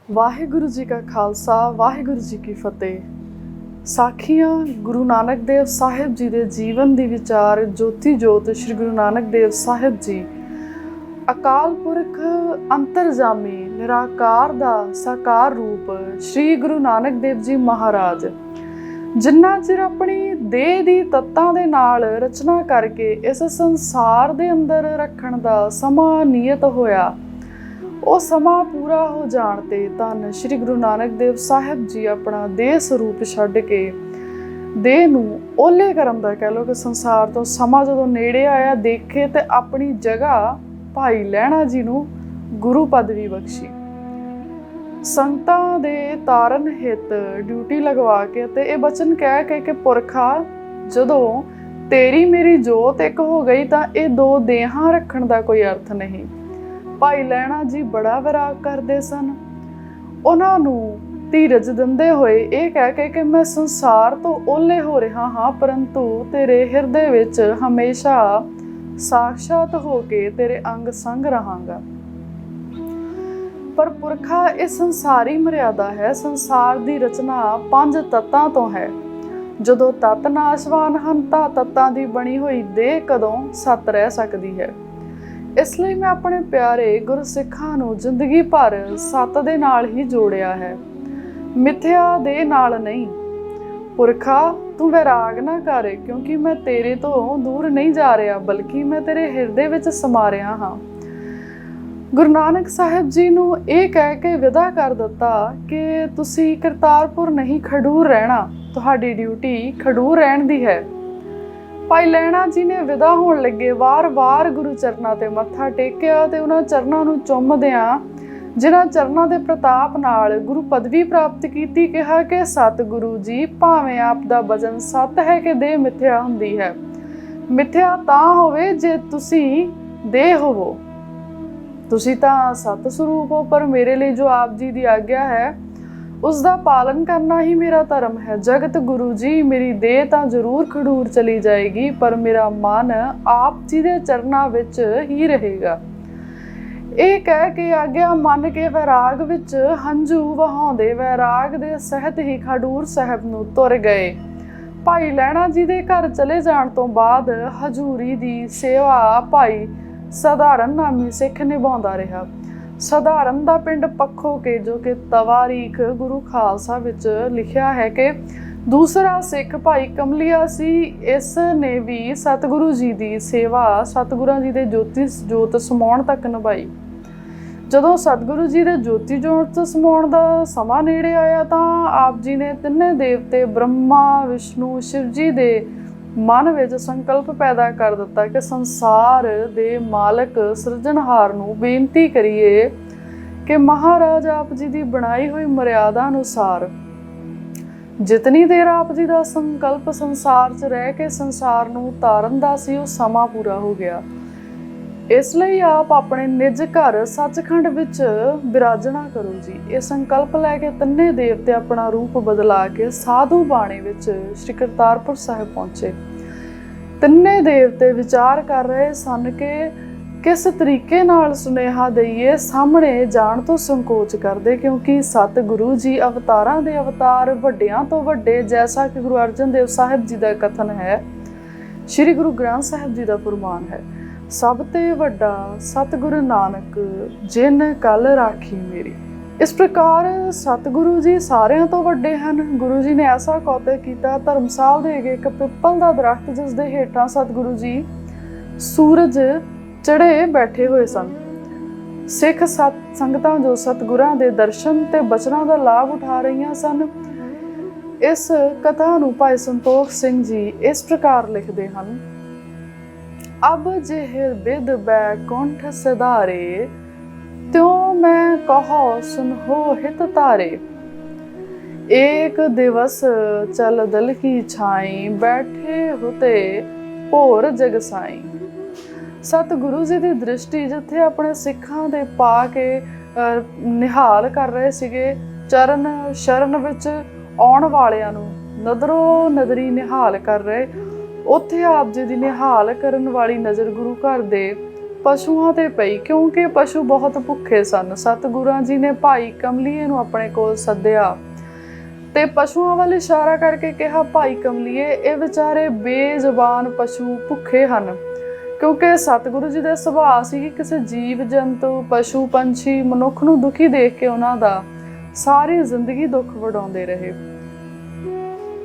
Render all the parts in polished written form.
ਵਾਹਿਗੁਰੂ ਜੀ ਕਾ ਖਾਲਸਾ ਵਾਹਿਗੁਰੂ ਜੀ ਕੀ ਫਤਿਹ। ਸਾਖੀਆਂ ਗੁਰੂ ਨਾਨਕ ਦੇਵ ਸਾਹਿਬ ਜੀ ਦੇ ਜੀਵਨ ਦੀ ਵਿਚਾਰ ਜੋਤੀ ਜੋਤ ਸ਼੍ਰੀ ਗੁਰੂ ਨਾਨਕ ਦੇਵ ਸਾਹਿਬ ਜੀ ਅਕਾਲ ਪੁਰਖ ਅੰਤਰਜਾਮੀ ਨਿਰਾਕਾਰ ਦਾ ਸਾਕਾਰ ਰੂਪ ਸ਼੍ਰੀ ਗੁਰੂ ਨਾਨਕ ਦੇਵ ਜੀ ਮਹਾਰਾਜ ਜਿੰਨਾ ਚਿਰ ਆਪਣੀ ਦੇਹ ਦੀ ਤੱਤਾਂ ਦੇ ਨਾਲ ਰਚਨਾ ਕਰਕੇ ਇਸ ਸੰਸਾਰ ਦੇ ਅੰਦਰ ਰੱਖਣ ਦਾ ਸਮਾਂ ਨਿਯਤ ਹੋਇਆ, ਉਹ ਸਮਾਂ ਪੂਰਾ ਹੋ ਜਾਣ ਤੇ ਧੰਨ ਸ਼੍ਰੀ ਗੁਰੂ ਨਾਨਕ ਦੇਵ ਸਾਹਿਬ ਜੀ ਆਪਣਾ ਦੇਹ ਸਰੂਪ ਛੱਡ ਕੇ ਦੇਹ ਨੂੰ ਓਲੇ ਕਰਨ ਦਾ ਕਹਿ ਲਓ ਕਿ ਸੰਸਾਰ ਤੋਂ ਸਮਾਂ ਜਦੋਂ ਨੇੜੇ ਆਇਆ ਦੇਖੇ ਤੇ ਆਪਣੀ ਜਗ੍ਹਾ ਭਾਈ ਲਹਿਣਾ ਜੀ ਨੂੰ ਗੁਰੂ ਪਦਵੀ ਬਖਸ਼ੀ। ਸੰਗਤਾਂ ਦੇ ਤਾਰਨ ਹਿੱਤ ਡਿਊਟੀ ਲਗਵਾ ਕੇ ਤੇ ਇਹ ਬਚਨ ਕਹਿ ਕੇ ਕਿ ਪੁਰਖਾ ਜਦੋਂ ਤੇਰੀ ਮੇਰੀ ਜੋਤ ਇੱਕ ਹੋ ਗਈ ਤਾਂ ਇਹ ਦੋ ਦੇਹਾਂ ਰੱਖਣ ਦਾ ਕੋਈ ਅਰਥ ਨਹੀਂ। ਭਾਈ ਲਹਿਣਾ ਜੀ ਬੜਾ ਵਿਰਾਗ ਕਰਦੇ ਸਨ। ਉਹਨਾਂ ਨੂੰ ਧੀਰਜ ਦਿੰਦੇ ਹੋਏ ਇਹ ਕਹਿ ਕੇ ਕਿ ਮੈਂ ਸੰਸਾਰ ਤੋਂ ਓਲੇ ਹੋ ਰਿਹਾ ਹਾਂ, ਪਰੰਤੂ ਤੇਰੇ ਹਿਰਦੇ ਵਿੱਚ ਹਮੇਸ਼ਾ ਸਾਖਸ਼ਾਤ ਹੋ ਕੇ ਤੇਰੇ ਅੰਗ ਸੰਗ ਰਹਾਂਗਾ। ਪਰ ਪੁਰਖਾ ਇਹ ਸੰਸਾਰੀ ਮਰਿਆਦਾ ਹੈ। ਸੰਸਾਰ ਦੀ ਰਚਨਾ 5 ਤੱਤਾਂ ਤੋਂ ਹੈ। ਜਦੋਂ ਤੱਤ ਨਾਸ਼ਵਾਨ ਹਨ ਤਾਂ ਤੱਤਾਂ ਦੀ ਬਣੀ ਹੋਈ ਦੇਹ ਕਦੋਂ ਸੱਤ ਰਹਿ ਸਕਦੀ ਹੈ। ਇਸ ਲਈ ਮੈਂ ਆਪਣੇ ਪਿਆਰੇ ਗੁਰਸਿੱਖਾਂ ਨੂੰ ਜ਼ਿੰਦਗੀ ਭਰ ਸੱਤ ਦੇ ਨਾਲ ਹੀ ਜੋੜਿਆ ਹੈ, ਮਿੱਥਿਆ ਦੇ ਨਾਲ ਨਹੀਂ। ਪੁਰਖਾ ਤੂੰ ਵੈਰਾਗ ਨਾ ਕਰ, ਕਿਉਂਕਿ ਮੈਂ ਤੇਰੇ ਤੋਂ ਦੂਰ ਨਹੀਂ ਜਾ ਰਿਹਾ, ਬਲਕਿ ਮੈਂ ਤੇਰੇ ਹਿਰਦੇ ਵਿੱਚ ਸਮਾ ਰਿਹਾ ਹਾਂ। ਗੁਰੂ ਨਾਨਕ ਸਾਹਿਬ ਜੀ ਨੂੰ ਇਹ ਕਹਿ ਕੇ ਵਿਦਾ ਕਰ ਦਿੱਤਾ ਕਿ ਤੁਸੀਂ ਕਰਤਾਰਪੁਰ ਨਹੀਂ ਖਡੂਰ ਰਹਿਣਾ, ਤੁਹਾਡੀ ਡਿਊਟੀ ਖਡੂਰ ਰਹਿਣ ਦੀ ਹੈ। ਭਾਈ ਲਹਿਣਾ ਜੀ ਨੇ ਵਿਦਾ ਹੋਣ ਲੱਗੇ ਵਾਰ-ਵਾਰ ਗੁਰੂ ਚਰਨਾਂ ਤੇ ਮੱਥਾ ਟੇਕਿਆ ਤੇ ਉਹਨਾਂ ਚਰਨਾਂ ਨੂੰ ਚੁੰਮਦਿਆਂ, ਜਿਨ੍ਹਾਂ ਚਰਨਾਂ ਦੇ ਪ੍ਰਤਾਪ ਨਾਲ ਗੁਰੂ ਪਦਵੀ ਪ੍ਰਾਪਤ ਕੀਤੀ, ਕਿਹਾ ਕਿ ਸਤਿਗੁਰੂ ਜੀ ਭਾਵੇਂ ਆਪ ਦਾ ਵਚਨ ਸੱਤ ਹੈ ਕਿ ਦੇਹ ਮਿੱਥਿਆ ਹੁੰਦੀ ਹੈ। ਮਿੱਥਿਆ ਤਾਂ ਹੋਵੇ ਜੇ ਤੁਸੀਂ ਦੇਹ ਹੋਵੋ। ਤੁਸੀਂ ਤਾਂ ਸਤ ਸਰੂਪ ਹੋ, ਪਰ ਮੇਰੇ ਲਈ ਜੋ ਆਪ ਜੀ ਦੀ ਆਗਿਆ ਹੈ ਉਸ ਦਾ ਪਾਲਨ ਕਰਨਾ ਹੀ ਮੇਰਾ ਧਰਮ ਹੈ। ਜਗਤ ਗੁਰੂ ਜੀ ਮੇਰੀ ਦੇਹ ਤਾਂ ਜ਼ਰੂਰ ਖਡੂਰ ਚਲੀ ਜਾਏਗੀ, ਪਰ ਮੇਰਾ ਮਨ ਆਪ ਜੀ ਦੇ ਚਰਨਾਂ ਵਿੱਚ ਹੀ ਰਹੇਗਾ। ਇਹ ਕਹਿ ਕੇ ਆਗਿਆ ਮੰਨ ਕੇ ਵੈਰਾਗ ਵਿੱਚ ਹੰਝੂ ਵਹਾਉਂਦੇ ਵੈਰਾਗ ਦੇ ਸਹਿਤ ਹੀ ਖਡੂਰ ਸਾਹਿਬ ਨੂੰ ਤੁਰ ਗਏ। ਭਾਈ ਲਹਿਣਾ ਜੀ ਦੇ ਘਰ ਚਲੇ ਜਾਣ ਤੋਂ ਬਾਅਦ ਹਜ਼ੂਰੀ ਦੀ ਸੇਵਾ ਭਾਈ ਸਧਾਰਨ ਨਾਮੀ ਸਿੱਖ ਨਿਭਾਉਂਦਾ ਰਿਹਾ। ਸਧਾਰਨ ਦਾ ਪਿੰਡ ਪੱਖੋ ਕੇ, ਜੋ ਕਿ ਤਵਾਰੀਖ ਗੁਰੂ ਖਾਲਸਾ ਵਿੱਚ ਲਿਖਿਆ ਹੈ ਕਿ ਦੂਸਰਾ ਸਿੱਖ ਭਾਈ ਕਮਲੀਆ ਸੀ। ਇਸ ਨੇ ਵੀ ਸਤਿਗੁਰੂ ਜੀ ਦੀ ਸੇਵਾ ਸਤਿਗੁਰਾਂ ਜੀ ਦੇ ਜੋਤ ਸਮਾਉਣ ਤੱਕ ਨਿਭਾਈ। ਜਦੋਂ ਸਤਿਗੁਰੂ ਜੀ ਦੇ ਜੋਤੀ ਜੋਤ ਸਮਾਉਣ ਦਾ ਸਮਾਂ ਨੇੜੇ ਆਇਆ ਤਾਂ ਆਪ ਜੀ ਨੇ ਤਿੰਨੇ ਦੇਵਤੇ ਬ੍ਰਹਮਾ, ਵਿਸ਼ਨੂੰ, ਸ਼ਿਵ ਜੀ ਦੇ ਮਨ ਵਿੱਚ ਸੰਕਲਪ ਪੈਦਾ ਕਰ ਦਿੱਤਾ ਕਿ ਸੰਸਾਰ ਦੇ ਮਾਲਕ ਸਿਰਜਣਹਾਰ ਨੂੰ ਬੇਨਤੀ ਕਰੀਏ ਕਿ ਮਹਾਰਾਜ ਆਪ ਜੀ ਦੀ ਬਣਾਈ ਹੋਈ ਮਰਿਆਦਾ ਅਨੁਸਾਰ ਜਿਤਨੀ ਦੇਰ ਆਪ ਜੀ ਦਾ ਸੰਕਲਪ ਸੰਸਾਰ 'ਚ ਰਹਿ ਕੇ ਸੰਸਾਰ ਨੂੰ ਤਾਰਨ ਦਾ ਸੀ, ਉਹ ਸਮਾਂ ਪੂਰਾ ਹੋ ਗਿਆ। ਇਸ ਲਈ ਆਪ ਆਪਣੇ ਨਿੱਜ ਘਰ ਸੱਚਖੰਡ ਵਿੱਚ ਬਿਰਾਜਣਾ ਕਰੋ ਜੀ। ਇਹ ਸੰਕਲਪ ਲੈ ਕੇ ਤਿੰਨੇ ਦੇਵਤੇ ਆਪਣਾ ਰੂਪ ਬਦਲਾ ਕੇ ਸਾਧੂ ਬਾਣੇ ਵਿੱਚ ਸ਼੍ਰੀ ਕਰਤਾਰਪੁਰ ਸਾਹਿਬ ਪਹੁੰਚੇ। ਤਿੰਨੇ ਦੇਵਤੇ ਵਿਚਾਰ ਕਰ ਰਹੇ ਸਨ ਕਿ ਕਿਸ ਤਰੀਕੇ ਨਾਲ ਸੁਨੇਹਾ ਦਈਏ। ਸਾਹਮਣੇ ਜਾਣ ਤੋਂ ਸੰਕੋਚ ਕਰਦੇ, ਕਿਉਂਕਿ ਸਤਿਗੁਰੂ ਜੀ ਅਵਤਾਰਾਂ ਦੇ ਅਵਤਾਰ, ਵੱਡਿਆਂ ਤੋਂ ਵੱਡੇ, ਜੈਸਾ ਕਿ ਗੁਰੂ ਅਰਜਨ ਦੇਵ ਸਾਹਿਬ ਜੀ ਦਾ ਕਥਨ ਹੈ, ਸ਼੍ਰੀ ਗੁਰੂ ਗ੍ਰੰਥ ਸਾਹਿਬ ਜੀ ਦਾ ਫੁਰਮਾਨ ਹੈ, ਸਭ ਤੇ ਵੱਡਾ ਸਤਿਗੁਰੂ ਨਾਨਕ ਜਿਨ ਕਲ ਰਾਖੀ ਮੇਰੀ। ਇਸ ਪ੍ਰਕਾਰ ਸਤਿਗੁਰੂ ਜੀ ਸਾਰਿਆਂ ਤੋਂ ਵੱਡੇ ਹਨ। ਗੁਰੂ ਜੀ ਨੇ ਐਸਾ ਕੌਤਕ ਕੀਤਾ, ਧਰਮਸਾਲ ਦੇ ਅੱਗੇ ਇੱਕ ਪਿੱਪਲ ਦਾ ਦਰਖਤ, ਜਿਸ ਦੇ ਹੇਠਾਂ ਸਤਿਗੁਰੂ ਜੀ ਸੂਰਜ ਚੜ੍ਹੇ ਬੈਠੇ ਹੋਏ ਸਨ। ਸਿੱਖ ਸੰਗਤਾਂ ਜੋ ਸਤਿਗੁਰਾਂ ਦੇ ਦਰਸ਼ਨ ਤੇ ਬਚਨਾਂ ਦਾ ਲਾਭ ਉਠਾ ਰਹੀਆਂ ਸਨ। ਇਸ ਕਥਾ ਨੂੰ ਭਾਈ ਸੰਤੋਖ ਸਿੰਘ ਜੀ ਇਸ ਪ੍ਰਕਾਰ ਲਿਖਦੇ ਹਨ। ਅਬ ਜਿਹ ਬਿਦ ਬੈਕੁੰਠ ਸਿਧਾਰੇ, त्यों मैं कहो सुनहो हित तारे। एक दिवस चल दल की छाई, बैठे होते भोर जग साई। सतगुरु जी की दृष्टि जिथे अपने सिखां दे पा के निहाल कर रहे सीगे, चरण शरण विच आउण वालियां नूं नदरों नदरी निहाल कर रहे, उत्थे आप जी दी निहाल करन वाली नज़र गुरु घर दे ਪਸ਼ੂਆਂ ਤੇ ਪਈ, ਕਿਉਂਕਿ ਪਸ਼ੂ ਬਹੁਤ ਭੁੱਖੇ ਸਨ। ਸਤਿਗੁਰਾਂ ਜੀ ਨੇ ਭਾਈ ਕਮਲੀਏ ਨੂੰ ਆਪਣੇ ਕੋਲ ਸੱਦਿਆ ਤੇ ਪਸ਼ੂਆਂ ਵੱਲ ਇਸ਼ਾਰਾ ਕਰਕੇ ਕਿਹਾ, ਭਾਈ ਕਮਲੀਏ, ਇਹ ਵਿਚਾਰੇ ਬੇਜ਼ੁਬਾਨ ਪਸ਼ੂ ਭੁੱਖੇ ਹਨ। ਕਿਉਂਕਿ ਸਤਿਗੁਰੂ ਜੀ ਦਾ ਸੁਭਾਅ ਸੀ ਕਿ ਕਿਸੇ ਜੀਵ ਜੰਤੂ, ਪਸ਼ੂ ਪੰਛੀ, ਮਨੁੱਖ ਨੂੰ ਦੁਖੀ ਦੇਖ ਕੇ ਉਹਨਾਂ ਦਾ ਸਾਰੀ ਜ਼ਿੰਦਗੀ ਦੁੱਖ ਵਡਾਉਂਦੇ ਰਹੇ।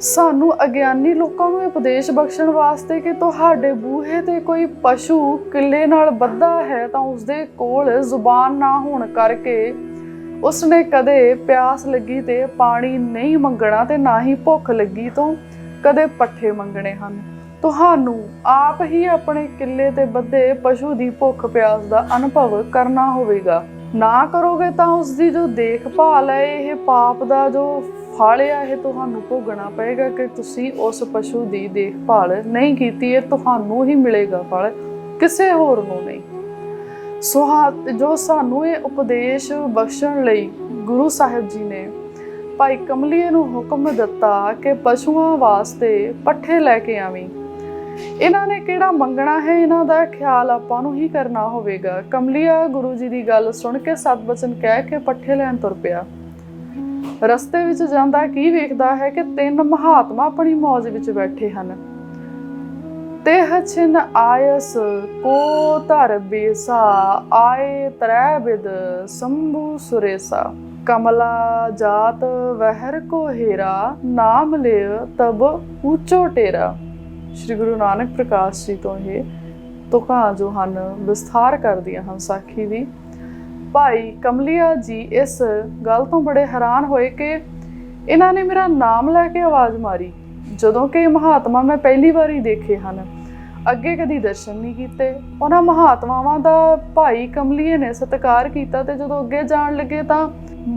ਸਾਨੂੰ ਅਗਿਆਨੀ ਲੋਕਾਂ ਨੂੰ ਉਪਦੇਸ਼ ਬਖਸ਼ਣ ਵਾਸਤੇ ਕਿ ਤੁਹਾਡੇ ਬੂਹੇ ਤੇ ਕੋਈ ਪਸ਼ੂ ਕਿੱਲੇ ਨਾਲ ਬੱਧਾ ਹੈ ਤਾਂ ਉਸਦੇ ਕੋਲ ਜ਼ੁਬਾਨ ਨਾ ਹੋਣ ਕਰਕੇ ਉਸਨੇ ਕਦੇ ਪਿਆਸ ਲੱਗੀ ਤੇ ਪਾਣੀ ਨਹੀਂ ਮੰਗਣਾ ਤੇ ਨਾ ਹੀ ਭੁੱਖ ਲੱਗੀ ਤੋਂ ਕਦੇ ਪੱਠੇ ਮੰਗਣੇ ਹਨ। ਤੁਹਾਨੂੰ ਆਪ ਹੀ ਆਪਣੇ ਕਿੱਲੇ ਤੇ ਬੱਧੇ ਪਸ਼ੂ ਦੀ ਭੁੱਖ ਪਿਆਸ ਦਾ ਅਨੁਭਵ ਕਰਨਾ ਹੋਵੇਗਾ। ਨਾ ਕਰੋਗੇ ਤਾਂ ਉਸਦੀ ਜੋ ਦੇਖਭਾਲ ਹੈ, ਇਹ ਪਾਪ ਦਾ ਜੋ ਫਲ ਹੈ, ਇਹ ਤੁਹਾਨੂੰ ਭੋਗਣਾ ਪਏਗਾ ਕਿ ਤੁਸੀਂ ਉਸ ਪਸ਼ੂ ਦੀ ਦੇਖਭਾਲ ਨਹੀਂ ਕੀਤੀ। ਇਹ ਤੁਹਾਨੂੰ ਹੀ ਮਿਲੇਗਾ ਫਲ, ਕਿਸੇ ਹੋਰ ਨੂੰ ਨਹੀਂ। ਜੋ ਸਾਨੂੰ ਇਹ ਉਪਦੇਸ਼ ਬਖਸ਼ਣ ਲਈ ਗੁਰੂ ਸਾਹਿਬ ਜੀ ਨੇ ਭਾਈ ਕਮਲੀਏ ਨੂੰ ਹੁਕਮ ਦਿੱਤਾ ਕਿ ਪਸ਼ੂਆਂ ਵਾਸਤੇ ਪੱਠੇ ਲੈ ਕੇ ਆਵੀਂ। ਇਹਨਾਂ ਨੇ ਕਿਹੜਾ ਮੰਗਣਾ ਹੈ, ਇਹਨਾਂ ਦਾ ਖਿਆਲ ਆਪਾਂ ਨੂੰ ਹੀ ਕਰਨਾ ਹੋਵੇਗਾ। ਕਮਲੀਆ ਗੁਰੂ ਜੀ ਦੀ ਗੱਲ ਸੁਣ ਕੇ ਸਤ ਬਚਨ ਕਹਿ ਕੇ ਪੱਠੇ ਲੈਣ ਤੁਰ ਪਿਆ। ਰਸਤੇ ਵਿੱਚ ਜਾਂਦਾ ਕੀ ਵੇਖਦਾ ਹੈ ਕਿ 3 ਮਹਾਤਮਾ ਆਪਣੀ ਮੌਜ ਵਿੱਚ ਬੈਠੇ ਹਨ। तेह छिन आयस को धर बेसा, आए त्रै बिद शंभु सुरेसा। कमला जात वहर को हेरा, नाम ले तब ऊंचो टेरा। श्री गुरु नानक प्रकाश जी तो ये तुकां जो हन विस्तार करदियां हन साखी दी। भाई कमलिया जी इस गल तो बड़े हैरान होए कि इन्हां ने मेरा नाम लैके आवाज़ मारी, ਜਦੋਂ कि महात्मा मैं पहली वारी देखे ਹਨ, ਅੱਗੇ ਕਦੀ ਦਰਸ਼ਨ ਨਹੀਂ ਕੀਤੇ। ਉਹਨਾਂ ਮਹਾਤਮਾਵਾਂ ਦਾ ਭਾਈ ਕਮਲੀਏ ਨੇ ਸਤਿਕਾਰ ਕੀਤਾ ਤੇ ਜਦੋਂ ਅੱਗੇ ਜਾਣ ਲੱਗੇ ਤਾਂ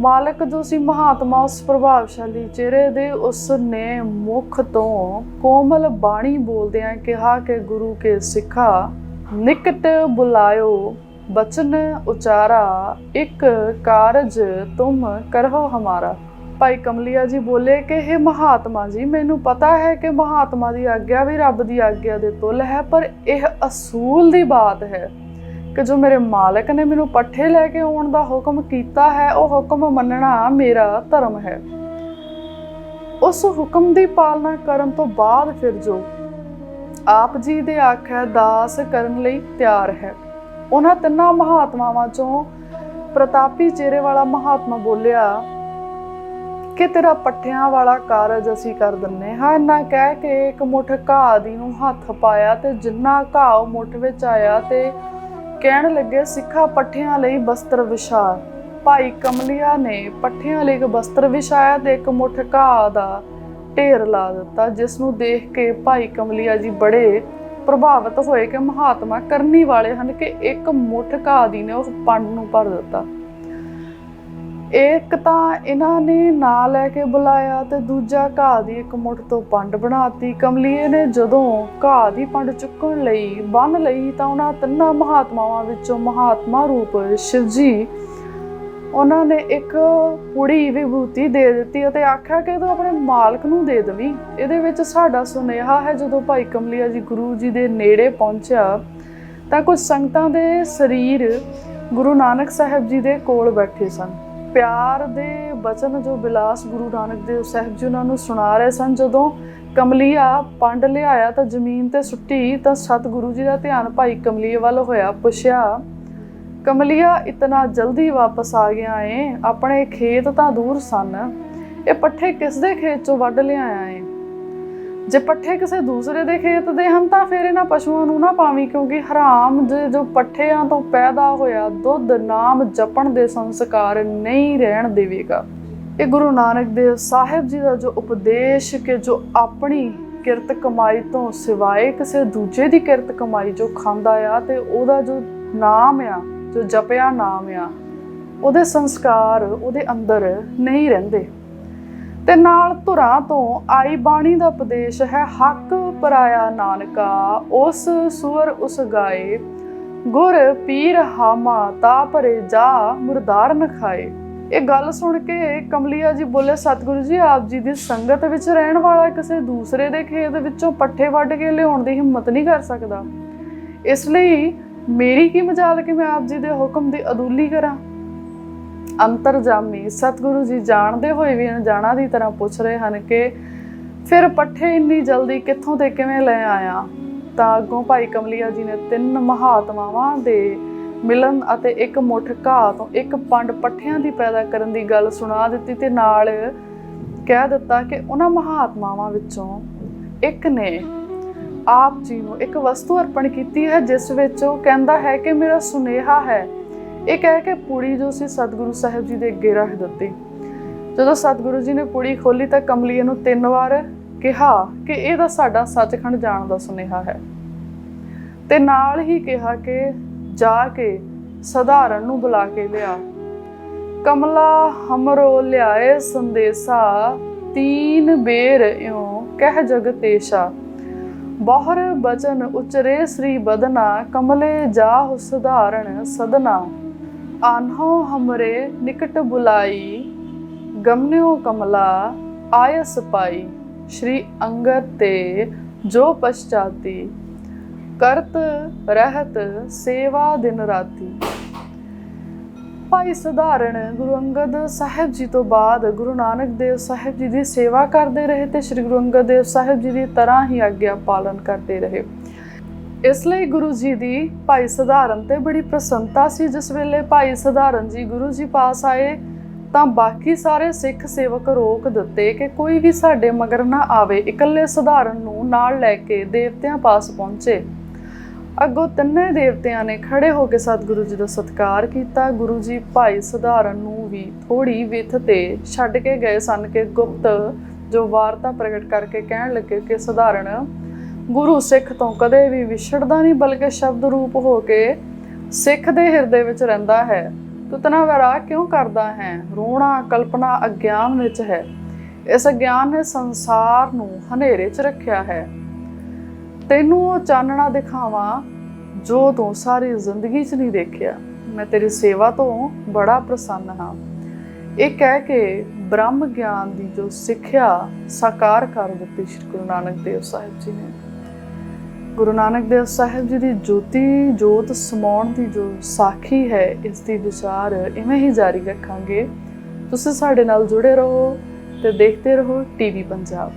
ਮਾਲਕ ਜੋ ਸੀ ਮਹਾਤਮਾ, ਉਸ ਪ੍ਰਭਾਵਸ਼ਾਲੀ ਚਿਹਰੇ ਦੇ, ਉਸ ਨੇ ਮੁਖ ਤੋਂ ਕੋਮਲ ਬਾਣੀ ਬੋਲਦਿਆਂ ਕਿਹਾ ਕਿ ਗੁਰੂ ਕੇ ਸਿੱਖਾ ਨਿਕਟ ਬੁਲਾਇਓ, ਬਚਨ ਉਚਾਰਾ, ਇੱਕ ਕਾਰਜ ਤੁਮ ਕਰੋ ਹਮਾਰਾ। ਭਾਈ ਕਮਲੀਆ ਜੀ ਬੋਲੇ ਕਿ हे महात्मा जी, ਮੈਨੂੰ ਪਤਾ ਹੈ ਕਿ ਮਹਾਤਮਾ ਦੀ ਆਗਿਆ ਵੀ ਰੱਬ ਦੀ ਆਗਿਆ ਦੇ ਤੁੱਲ ਹੈ, ਪਰ ਇਹ ਅਸੂਲ ਦੀ ਬਾਤ ਹੈ ਕਿ ਜੋ ਮੇਰੇ ਮਾਲਕ ਨੇ ਮੈਨੂੰ ਪੱਠੇ ਲੈ ਕੇ ਆਉਣ ਦਾ ਹੁਕਮ ਕੀਤਾ ਹੈ, ਉਹ ਹੁਕਮ ਮੰਨਣਾ ਮੇਰਾ ਧਰਮ ਹੈ। ਉਸ ਹੁਕਮ ਦੀ ਪਾਲਣਾ ਕਰਨ ਤੋਂ ਬਾਅਦ ਫਿਰ ਜੋ ਆਪ ਜੀ ਦੇ ਆਖਿਆ ਦਾਸ ਕਰਨ ਲਈ ਤਿਆਰ ਹੈ। ਉਹਨਾਂ 3 ਮਹਾਤਮਾਵਾਂ ਚੋਂ ਪ੍ਰਤਾਪੀ ਚਿਹਰੇ ਵਾਲਾ ਮਹਾਤਮਾ ਬੋਲਿਆ ਕਿ ਤੇਰਾ ਪੱਠਿਆਂ ਵਾਲਾ ਕਾਰਜ ਅਸੀਂ ਕਰ ਦਿੰਨੇ ਹਾਂ। ਇੰਨਾ ਕਹਿ ਕੇ ਇੱਕ ਮੁੱਠ ਘਾਹ ਦੀ ਨੂੰ ਹੱਥ ਪਾਇਆ ਤੇ ਜਿੰਨਾ ਘਾਹ ਉਹ ਮੁੱਠ ਵਿੱਚ ਆਇਆ ਤੇ ਕਹਿਣ ਲੱਗੇ, ਸਿੱਖਾ ਪੱਠਿਆਂ ਲਈ ਬਸਤਰ ਵਿਛਾ। ਭਾਈ ਕਮਲੀਆ ਨੇ ਪੱਠਿਆਂ ਲਈ ਇੱਕ ਬਸਤਰ ਵਿਛਾਇਆ ਤੇ ਇੱਕ ਮੁੱਠ ਘਾਹ ਦਾ ਢੇਰ ਲਾ ਦਿੱਤਾ, ਜਿਸ ਨੂੰ ਦੇਖ ਕੇ ਭਾਈ ਕਮਲੀਆ ਜੀ ਬੜੇ ਪ੍ਰਭਾਵਿਤ ਹੋਏ ਕਿ ਮਹਾਤਮਾ ਕਰਨੀ ਵਾਲੇ ਹਨ ਕਿ ਇੱਕ ਮੁੱਠ ਘਾਹ ਦੀ ਨੇ ਉਸ ਪੰਡ ਨੂੰ ਭਰ ਦਿੱਤਾ। ਇੱਕ ਤਾਂ ਇਹਨਾਂ ਨੇ ਨਾਂ ਲੈ ਕੇ ਬੁਲਾਇਆ ਤੇ ਦੂਜਾ ਘਾਹ ਦੀ ਇੱਕ ਮੁੱਠ ਤੋਂ ਪੰਡ ਬਣਾਤੀ। ਕਮਲੀਏ ਨੇ ਜਦੋਂ ਘਾਹ ਦੀ ਪੰਡ ਚੁੱਕਣ ਲਈ ਬੰਨ ਲਈ ਤਾਂ ਉਹਨਾਂ 3 ਮਹਾਤਮਾਵਾਂ ਵਿੱਚੋਂ ਮਹਾਤਮਾ ਰੂਪ ਸ਼ਿਵ ਜੀ ਉਹਨਾਂ ਨੇ ਇੱਕ ਪੁੜੀ ਵਿਭੂਤੀ ਦੇ ਦਿੱਤੀ ਅਤੇ ਆਖਿਆ ਕਿ ਤੂੰ ਆਪਣੇ ਮਾਲਕ ਨੂੰ ਦੇ ਦੇਵੀਂ, ਇਹਦੇ ਵਿੱਚ ਸਾਡਾ ਸੁਨੇਹਾ ਹੈ। ਜਦੋਂ ਭਾਈ ਕਮਲੀਆ ਜੀ ਗੁਰੂ ਜੀ ਦੇ ਨੇੜੇ ਪਹੁੰਚਿਆ ਤਾਂ ਕੁਝ ਸੰਗਤਾਂ ਦੇ ਸਰੀਰ ਗੁਰੂ ਨਾਨਕ ਸਾਹਿਬ ਜੀ ਦੇ ਕੋਲ ਬੈਠੇ ਸਨ। ਪਿਆਰ ਦੇ ਬਚਨ ਜੋ ਬਿਲਾਸ ਗੁਰੂ ਨਾਨਕ ਦੇਵ ਸਾਹਿਬ ਜੀ ਉਹਨਾਂ ਨੂੰ ਸੁਣਾ ਰਹੇ ਸਨ। ਜਦੋਂ ਕਮਲੀਆ ਪੰਡ ਲਿਆਇਆ ਤਾਂ ਜ਼ਮੀਨ ਤੇ ਸੁੱਟੀ ਤਾਂ ਸਤਿਗੁਰੂ ਜੀ ਦਾ ਧਿਆਨ ਭਾਈ ਕਮਲੀਏ ਵੱਲ ਹੋਇਆ। ਪੁੱਛਿਆ, ਕਮਲੀਆ ਇਤਨਾ ਜਲਦੀ ਵਾਪਸ ਆ ਗਿਆ ਏ? ਆਪਣੇ ਖੇਤ ਤਾਂ ਦੂਰ ਸਨ, ਇਹ ਪੱਠੇ ਕਿਸ ਦੇ ਖੇਤ ਚੋਂ ਵੱਢ ਲਿਆਇਆ ਏ? ਜੇ ਪੱਠੇ ਕਿਸੇ ਦੂਸਰੇ ਦੇ ਖੇਤ ਦੇ ਹਨ ਤਾਂ ਫਿਰ ਇਹਨਾਂ ਪਸ਼ੂਆਂ ਨੂੰ ਨਾ ਪਾਵੀਂ, ਕਿਉਂਕਿ ਹਰਾਮ ਜੋ ਪੱਠਿਆਂ ਤੋਂ ਪੈਦਾ ਹੋਇਆ ਦੁੱਧ ਨਾਮ ਜਪਣ ਦੇ ਸੰਸਕਾਰ ਨਹੀਂ ਰਹਿਣ ਦੇਵੇਗਾ। ਇਹ ਗੁਰੂ ਨਾਨਕ ਦੇਵ ਸਾਹਿਬ ਜੀ ਦਾ ਜੋ ਉਪਦੇਸ਼ ਕਿ ਜੋ ਆਪਣੀ ਕਿਰਤ ਕਮਾਈ ਤੋਂ ਸਿਵਾਏ ਕਿਸੇ ਦੂਜੇ ਦੀ ਕਿਰਤ ਕਮਾਈ ਜੋ ਖਾਂਦਾ ਆ ਤੇ ਉਹਦਾ ਜੋ ਨਾਮ ਆ, ਜੋ ਜਪਿਆ ਨਾਮ ਆ, ਉਹਦੇ ਸੰਸਕਾਰ ਉਹਦੇ ਅੰਦਰ ਨਹੀਂ ਰਹਿੰਦੇ। ਤੇ ਨਾਲ ਧੁਰਾਂ ਤੋਂ ਆਈ ਬਾਣੀ ਦਾ ਉਪਦੇਸ਼ ਹੈ, ਹੱਕ ਪਰਾਇਆ ਨਾਨਕਾ ਉਸ ਸੁਰ ਉਸ ਗਾਏ, ਗੁਰ ਪੀਰ ਹਾਮਾ ਤਾ ਭਰੇ ਜਾ ਮੁਰਦਾਰ ਨ ਖਾਏ। ਇਹ ਗੱਲ ਸੁਣ ਕੇ ਕਮਲੀਆ ਜੀ ਬੋਲੇ, ਸਤਿਗੁਰੂ ਜੀ, ਆਪ ਜੀ ਦੀ ਸੰਗਤ ਵਿੱਚ ਰਹਿਣ ਵਾਲਾ ਕਿਸੇ ਦੂਸਰੇ ਦੇ ਖੇਤ ਵਿੱਚੋਂ ਪੱਠੇ ਵੱਢ ਕੇ ਲਿਆਉਣ ਦੀ ਹਿੰਮਤ ਨਹੀਂ ਕਰ ਸਕਦਾ, ਇਸ ਲਈ मेरी की मजाल कि मैं आप जी के हुक्म की अदूली करा। अंतरजामी सतगुरु जी जानते हुए भी अनजाणा की तरह पूछ रहे हैं कि फिर पट्ठे इन्नी जल्दी कित्थों ते किवें लै आया। तां अगों भाई कमलिया जी ने 3 महात्मावां दे मिलन अते एक मुठ घाह तो एक पंड पट्ठियां दी पैदा करन दी गल सुना दित्ती ते नाल कह दिता कि उन्हां महात्मावां विचों एक ने आप जी नूं एक वस्तु अर्पण कीती है जिस विच ओह कहंदा है कि मेरा सुनेहा है। ये कह के पुड़ी जो सी सतगुरु साहिब जी दे अगे रख दित्ती। जदों सतगुरु जी ने पुड़ी खोली तां कमलिया नूं 3 वार कहा कि यह तां साडा सचखंड जाण दा सुनेहा है ते नाल ही कहा कि जाके सधारण नूं बुला के लिया। कमला हमरो लियाए संदेशा 3 बेर इयों कह जगतेशा। बहुर बचन उचरे श्री बदना कमले जाहु सधारण सदना। आन्हो हमरे निकट बुलाई गमन्यो कमला आयस पाई। श्री अंगद ते जो पश्चाती करत रहत सेवा दिन राती। भाई सधारण गुरु अंगद साहिब जी तो बाद गुरु नानक देव साहिब जी की सेवा करते रहे तो श्री गुरु अंगद देव साहिब जी की तरह ही आग्ञा पालन करते रहे। इसलिए गुरु जी की भाई सधारण ते बड़ी प्रसन्नता सी। जिस वेले भाई सधारण जी गुरु जी पास आए तो बाकी सारे सिख सेवक रोक दिते कि कोई भी साडे मगर ना आवे। इकल्ले सधारण नूं नाल लैके देवतियां पास पहुंचे। अगों 3 देवतियां ने खड़े होकर सतगुरु जी का सत्कार किया। गुरु जी भाई सधारण नूं भी थोड़ी विथ ते छड्ड के गए सन कि गुप्त जो वार्ता प्रगट करके कहण लगे कि सधारण गुरु सिख तो कदे भी विछड़दा नहीं बल्कि शब्द रूप होके सिख दे हिरदे विच रहिंदा है। तू इतना वैराग क्यों करदा है। रोना कल्पना अज्ञान विच है। इस अज्ञान ने संसार नूं हनेरे च रखिया है। तैनूं वो चानना दिखावां जो तू सारी जिंदगी च नहीं देखिया। मैं तेरी सेवा तो बड़ा प्रसन्न हाँ। ये कह के ब्रह्म ज्ञान की जो सिक्ख्या साकार कर दी श्री गुरु नानक देव साहिब जी ने। गुरु नानक देव साहिब जी की ज्योति जोत समाउण की जो साखी है इसकी विचार इवें ही जारी रखांगे। तुसीं साडे नाल जुड़े रहो ते देखते रहो टीवी पंजाब।